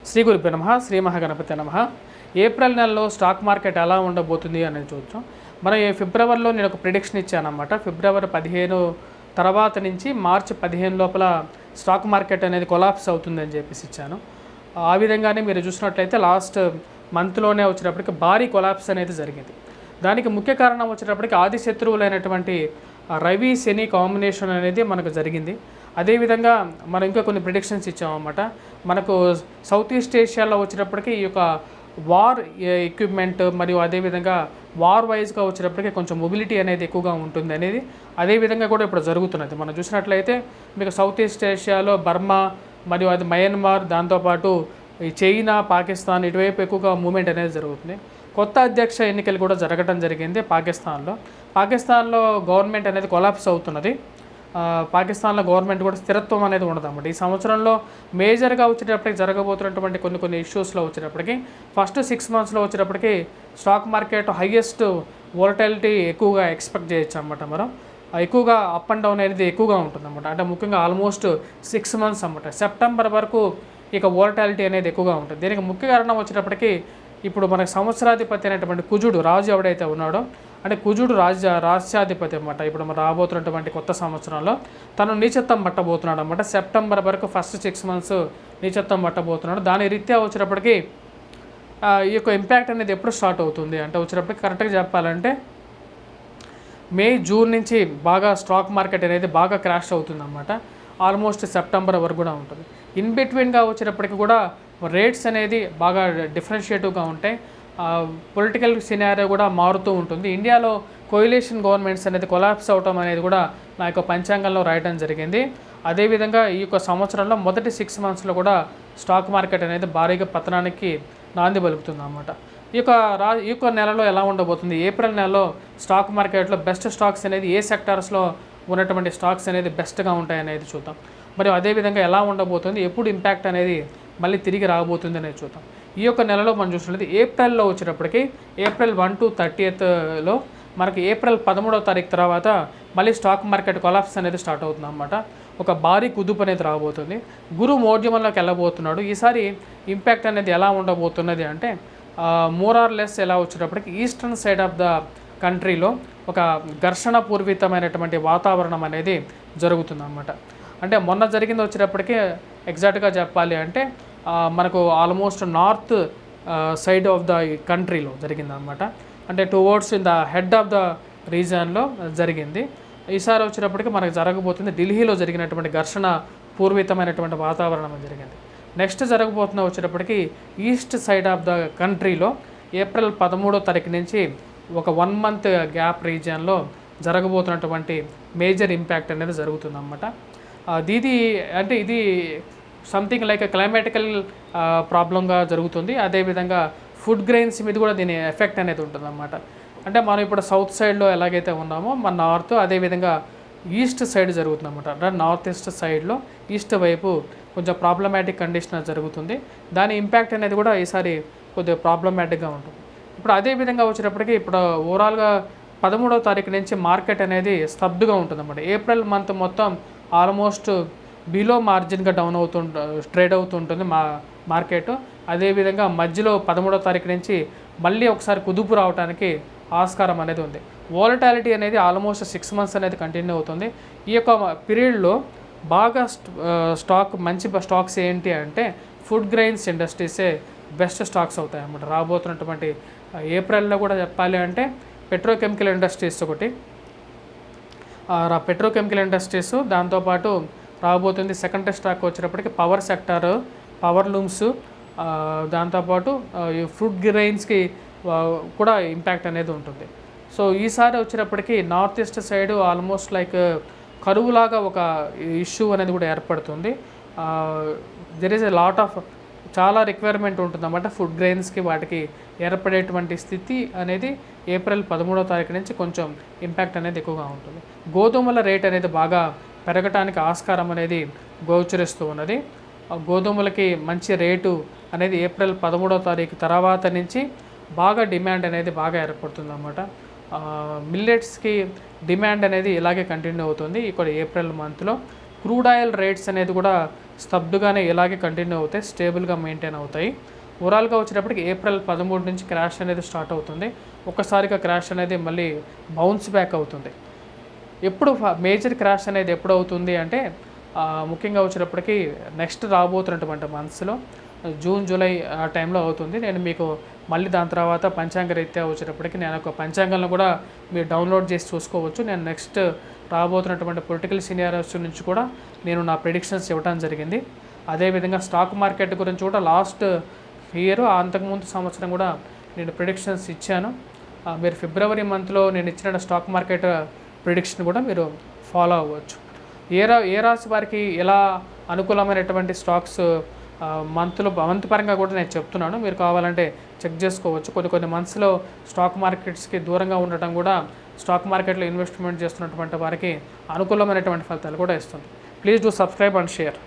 శ్రీ గురుభ్యో నమః. శ్రీ మహాగణపతి నమః. ఏప్రిల్ నెలలో స్టాక్ మార్కెట్ ఎలా ఉండబోతుంది అనేది చూద్దాం. మనం ఈ ఫిబ్రవరిలో నేను ఒక ప్రిడిక్షన్ ఇచ్చానమాట. ఫిబ్రవరి 15 తర్వాత నుంచి మార్చి 15 లోపల స్టాక్ మార్కెట్ అనేది కొలాప్స్ అవుతుందని చెప్పేసి ఇచ్చాను. ఆ విధంగానే మీరు చూసినట్లయితే లాస్ట్ మంత్లోనే వచ్చేటప్పటికి భారీ కొలాప్స్ అనేది జరిగింది. దానికి ముఖ్య కారణం వచ్చేటప్పటికి ఆది శత్రువులైనటువంటి రవి శని కాంబినేషన్ అనేది మనకు జరిగింది. అదేవిధంగా మనం ఇంకా కొన్ని ప్రిడిక్షన్స్ ఇచ్చామన్నమాట. మనకు సౌత్ ఈస్ట్ ఏషియాలో వచ్చేటప్పటికి ఈ యొక్క వార్ ఎక్విప్మెంట్ మరియు అదేవిధంగా వార్ వైజ్గా వచ్చేటప్పటికి కొంచెం మొబిలిటీ అనేది ఎక్కువగా ఉంటుంది అనేది అదేవిధంగా కూడా ఇప్పుడు జరుగుతున్నది. మనం చూసినట్లయితే మీకు సౌత్ ఈస్ట్ ఏషియాలో బర్మా మరియు అది మయన్మార్, దాంతోపాటు ఈ చైనా, పాకిస్తాన్ ఇటువైపు ఎక్కువగా మూమెంట్ అనేది జరుగుతుంది. కొత్త అధ్యక్ష ఎన్నికలు కూడా జరగడం జరిగింది పాకిస్తాన్లో గవర్నమెంట్ అనేది కొలాప్స్ అవుతున్నది. పాకిస్తాన్లో గవర్నమెంట్ కూడా స్థిరత్వం అనేది ఉండదన్నమాట. ఈ సంవత్సరంలో మేజర్గా వచ్చేటప్పటికి జరగబోతున్నటువంటి కొన్ని ఇష్యూస్లో వచ్చేటప్పటికి ఫస్ట్ 6 మంత్స్లో వచ్చేటప్పటికి స్టాక్ మార్కెట్ హైయెస్ట్ వోలటాలిటీ ఎక్కువగా ఎక్స్పెక్ట్ చేయొచ్చు అన్నమాట. మనం ఎక్కువగా అప్ అండ్ డౌన్ అనేది ఎక్కువగా ఉంటుందన్నమాట. అంటే ముఖ్యంగా ఆల్మోస్ట్ 6 మంత్స్ అన్నమాట. సెప్టెంబర్ వరకు ఇక వోలటాలిటీ అనేది ఎక్కువగా ఉంటుంది. దీనికి ముఖ్య కారణం వచ్చేటప్పటికి ఇప్పుడు మనకు సంవత్సరాధిపతి అయినటువంటి కుజుడు రాజు ఎవడైతే ఉన్నాడో, అంటే కుజుడు రాజ్యాధిపతి అన్నమాట. ఇప్పుడు మనం రాబోతున్నటువంటి కొత్త సంవత్సరంలో తను నీచత్వం పట్టబోతున్నాడు అన్నమాట. సెప్టెంబర్ వరకు ఫస్ట్ 6 మంత్స్ నీచత్వం పట్టబోతున్నాడు. దాని రీత్యా వచ్చేటప్పటికి ఈ యొక్క ఇంపాక్ట్ అనేది ఎప్పుడు స్టార్ట్ అవుతుంది అంటే వచ్చేటప్పటికి కరెక్ట్గా చెప్పాలంటే మే, జూన్ నుంచి బాగా స్టాక్ మార్కెట్ అనేది బాగా క్రాష్ అవుతుంది అన్నమాట. ఆల్మోస్ట్ సెప్టెంబర్ వరకు కూడా ఉంటుంది. ఇన్ బిట్వీన్గా వచ్చేటప్పటికి కూడా రేట్స్ అనేది బాగా డిఫరెన్షియేటివ్గా ఉంటాయి. పొలిటికల్ సినారియో కూడా మారుతూ ఉంటుంది. ఇండియాలో కోయిలేషన్ గవర్నమెంట్స్ అనేది కొలాప్స్ అవటం అనేది కూడా నా యొక్క పంచాంగంలో రాయడం జరిగింది. అదేవిధంగా ఈ యొక్క సంవత్సరంలో మొదటి 6 మంత్స్లో కూడా స్టాక్ మార్కెట్ అనేది భారీగా పతనానికి నాంది పలుకుతుంది అన్నమాట. ఈ యొక్క నెలలో ఎలా ఉండబోతుంది, ఏప్రిల్ నెలలో స్టాక్ మార్కెట్లో బెస్ట్ స్టాక్స్ అనేది ఏ సెక్టార్స్లో ఉన్నటువంటి స్టాక్స్ అనేది బెస్ట్గా ఉంటాయి అనేది చూద్దాం. మరియు అదేవిధంగా ఎలా ఉండబోతుంది, ఎప్పుడు ఇంపాక్ట్ అనేది మళ్ళీ తిరిగి రాబోతుంది అనేది చూద్దాం. ఈ యొక్క నెలలో మనం చూసినట్లయితే ఏప్రిల్లో వచ్చేటప్పటికి ఏప్రిల్ 1 to 30 మనకి ఏప్రిల్ 13వ తారీఖు తర్వాత మళ్ళీ స్టాక్ మార్కెట్ కొలాప్స్ అనేది స్టార్ట్ అవుతుంది అన్నమాట. ఒక భారీ కుదుపు అనేది రాబోతుంది. గురు మోడ్యమంలోకి వెళ్ళబోతున్నాడు. ఈసారి ఇంపాక్ట్ అనేది ఎలా ఉండబోతున్నది అంటే మోర్ ఆర్ లెస్ ఎలా వచ్చేటప్పటికి ఈస్టర్న్ సైడ్ ఆఫ్ ద కంట్రీలో ఒక ఘర్షణ పూర్వితమైనటువంటి వాతావరణం అనేది జరుగుతుంది అన్నమాట. అంటే మొన్న జరిగింది వచ్చేటప్పటికి ఎగ్జాక్ట్గా చెప్పాలి అంటే మనకు almost north side of the కంట్రీలో జరిగిందనమాట. అంటే towards in the head of the రీజన్లో జరిగింది. ఈసారి వచ్చేటప్పటికి మనకు జరగబోతుంది ఢిల్లీలో జరిగినటువంటి ఘర్షణ పూర్వితమైనటువంటి వాతావరణం జరిగింది. నెక్స్ట్ జరగబోతున్న వచ్చేటప్పటికి ఈస్ట్ సైడ్ ఆఫ్ ద కంట్రీలో ఏప్రిల్ 13వ తారీఖు నుంచి ఒక 1 month గ్యాప్ రీజియన్లో జరగబోతున్నటువంటి మేజర్ ఇంపాక్ట్ అనేది జరుగుతుందన్నమాట. ఇది సంథింగ్ లైక్ క్లైమాటికల్ ప్రాబ్లంగా జరుగుతుంది. అదేవిధంగా ఫుడ్ గ్రెయిన్స్ మీద కూడా దీని ఎఫెక్ట్ అనేది ఉంటుందన్నమాట. అంటే మనం ఇప్పుడు సౌత్ సైడ్లో ఎలాగైతే ఉన్నామో మన నార్త్, అదేవిధంగా ఈస్ట్ సైడ్ జరుగుతుందన్నమాట. అంటే నార్త్ ఈస్ట్ సైడ్లో ఈస్ట్ వైపు కొంచెం ప్రాబ్లమాటిక్ కండిషన్ జరుగుతుంది. దాని ఇంపాక్ట్ అనేది కూడా ఈసారి కొద్దిగా ప్రాబ్లమాటిక్గా ఉంటుంది. ఇప్పుడు అదేవిధంగా వచ్చేటప్పటికి ఇప్పుడు ఓవరాల్గా 13వ తారీఖు నుంచి మార్కెట్ అనేది స్తబ్దుగా ఉంటుందన్నమాట. ఏప్రిల్ మంత్ మొత్తం ఆల్మోస్ట్ బిలో మార్జిన్గా ట్రేడ్ అవుతుంటుంది మార్కెట్. అదేవిధంగా మధ్యలో 13వ తారీఖు నుంచి మళ్ళీ ఒకసారి కుదుపు రావడానికి ఆస్కారం అనేది ఉంది. వోలటాలిటీ అనేది ఆల్మోస్ట్ 6 months అనేది కంటిన్యూ అవుతుంది. ఈ యొక్క పీరియడ్లో బాగా మంచి స్టాక్స్ ఏంటి అంటే ఫుడ్ గ్రెయిన్స్ ఇండస్ట్రీసే బెస్ట్ స్టాక్స్ అవుతాయి అన్నమాట. రాబోతున్నటువంటి ఏప్రిల్లో కూడా చెప్పాలి అంటే పెట్రోకెమికల్ ఇండస్ట్రీస్ ఒకటి, పెట్రోకెమికల్ ఇండస్ట్రీస్, దాంతోపాటు రాబోతుంది సెకండరీ స్టాక్ వచ్చేటప్పటికి పవర్ సెక్టర్, పవర్ లూమ్స్, దాంతోపాటు ఫుడ్ గ్రెయిన్స్కి కూడా ఇంపాక్ట్ అనేది ఉంటుంది. సో ఈసారి వచ్చేటప్పటికి north east side almost like కరువులాగా ఒక ఇష్యూ అనేది కూడా ఏర్పడుతుంది. There is a lot of చాలా రిక్వైర్మెంట్ ఉంటుందన్నమాట ఫుడ్ గ్రెయిన్స్కి. వాటికి ఏర్పడేటువంటి స్థితి అనేది ఏప్రిల్ 13వ తారీఖు నుంచి కొంచెం ఇంపాక్ట్ అనేది ఎక్కువగా ఉంటుంది. గోధుమల రేట్ అనేది బాగా పెరగటానికి ఆస్కారం అనేది గోచరిస్తూ ఉన్నది. గోధుమలకి మంచి రేటు అనేది ఏప్రిల్ 13వ తారీఖు తర్వాత నుంచి బాగా డిమాండ్ అనేది బాగా ఏర్పడుతుంది అన్నమాట. మిల్లెట్స్కి డిమాండ్ అనేది ఇలాగే కంటిన్యూ అవుతుంది ఇక్కడ ఏప్రిల్ మంత్లో. క్రూడ్ ఆయిల్ రేట్స్ అనేది కూడా స్తబ్దుగానే ఇలాగే కంటిన్యూ అవుతాయి, స్టేబుల్గా మెయింటైన్ అవుతాయి. ఓవరాల్గా వచ్చేటప్పటికి ఏప్రిల్ 13 నుంచి క్రాష్ అనేది స్టార్ట్ అవుతుంది. ఒక్కసారిగా క్రాష్ అనేది మళ్ళీ బౌన్స్ బ్యాక్ అవుతుంది. ఎప్పుడు మేజర్ క్రాష్ అనేది ఎప్పుడు అవుతుంది అంటే ముఖ్యంగా వచ్చేటప్పటికి నెక్స్ట్ రాబోతున్నటువంటి మంత్స్లో జూన్ జూలై ఆ టైంలో అవుతుంది. నేను మీకు మళ్ళీ దాని తర్వాత పంచాంగ రీత్యా వచ్చేటప్పటికి నేను ఒక పంచాంగంలో కూడా మీరు డౌన్లోడ్ చేసి చూసుకోవచ్చు. నేను నెక్స్ట్ రాబోతున్నటువంటి పొలిటికల్ సీనియర్స్ నుంచి కూడా నేను నా ప్రిడిక్షన్స్ ఇవ్వడం జరిగింది. అదేవిధంగా స్టాక్ మార్కెట్ గురించి కూడా లాస్ట్ ఇయర్ అంతకుముందు సంవత్సరం కూడా నేను ప్రిడిక్షన్స్ ఇచ్చాను. మీరు ఫిబ్రవరి మంత్లో నేను ఇచ్చిన స్టాక్ మార్కెట్ ప్రిడిక్షన్ కూడా మీరు ఫాలో అవ్వచ్చు. ఏ రాశి వారికి ఎలా అనుకూలమైనటువంటి స్టాక్స్ మంత్ పరంగా కూడా నేను చెప్తున్నాను, మీరు కావాలంటే చెక్ చేసుకోవచ్చు. కొన్ని మంత్స్లో స్టాక్ మార్కెట్స్కి దూరంగా ఉండటం కూడా స్టాక్ మార్కెట్లో ఇన్వెస్ట్మెంట్ చేస్తున్నటువంటి వారికి అనుకూలమైనటువంటి ఫలితాలు కూడా ఇస్తుంది. Please do subscribe and share.